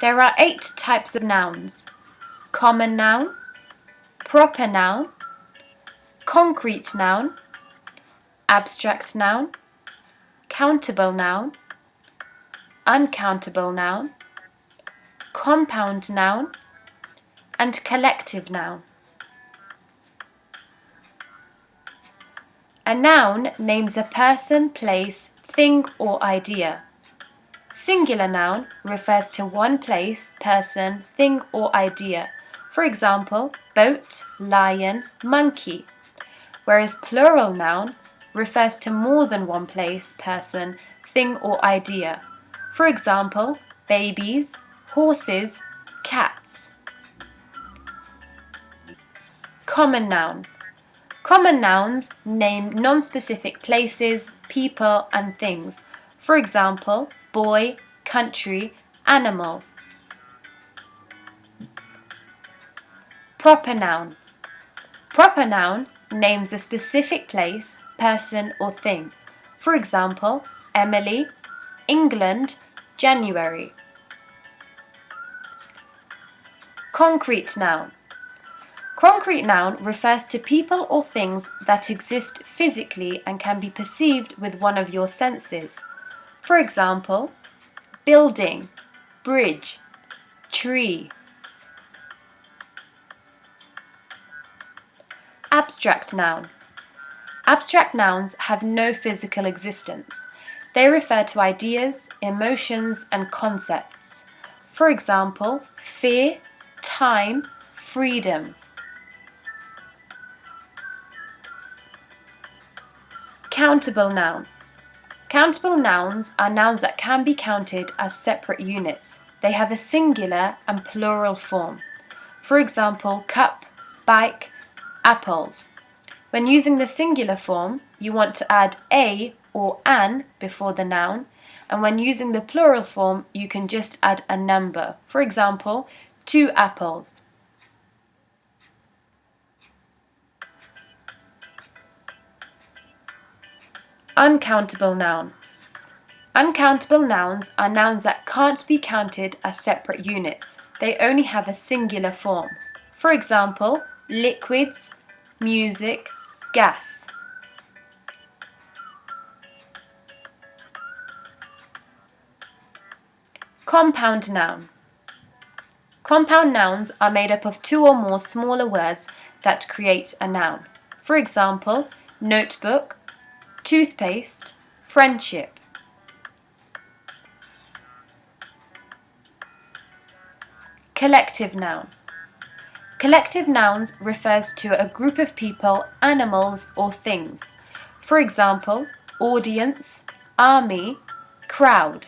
There are 8 types of nouns: common noun, proper noun, concrete noun, abstract noun, countable noun, uncountable noun, compound noun, and collective noun. A noun names a person, place, thing, or idea. Singular noun refers to one place, person, thing, or idea. For example, boat, lion, monkey. Whereas plural noun refers to more than one place, person, thing, or idea. For example, babies, horses, cats. Common noun. Common nouns name non-specific places, people, and things. For example, boy, country, animal. Proper noun. Proper noun names a specific place, person, or thing. For example, Emily, England, January. Concrete noun. Concrete noun refers to people or things that exist physically and can be perceived with one of your senses. For example, building, bridge, tree. Abstract noun. Abstract nouns have no physical existence. They refer to ideas, emotions, and concepts. For example, fear, time, freedom. Countable noun. Countable nouns are nouns that can be counted as separate units. They have a singular and plural form. For example, cup, bike, apples. When using the singular form, you want to add a or an before the noun, and when using the plural form, you can just add a number. For example, 2 apples. Uncountable noun. Uncountable nouns are nouns that can't be counted as separate units. They only have a singular form. For example, liquids, music, gas. Compound noun. Compound nouns are made up of 2 or more smaller words that create a noun. For example, notebook, toothpaste, friendship. Collective noun. Collective nouns refers to a group of people, animals, or things. For example, audience, army, crowd.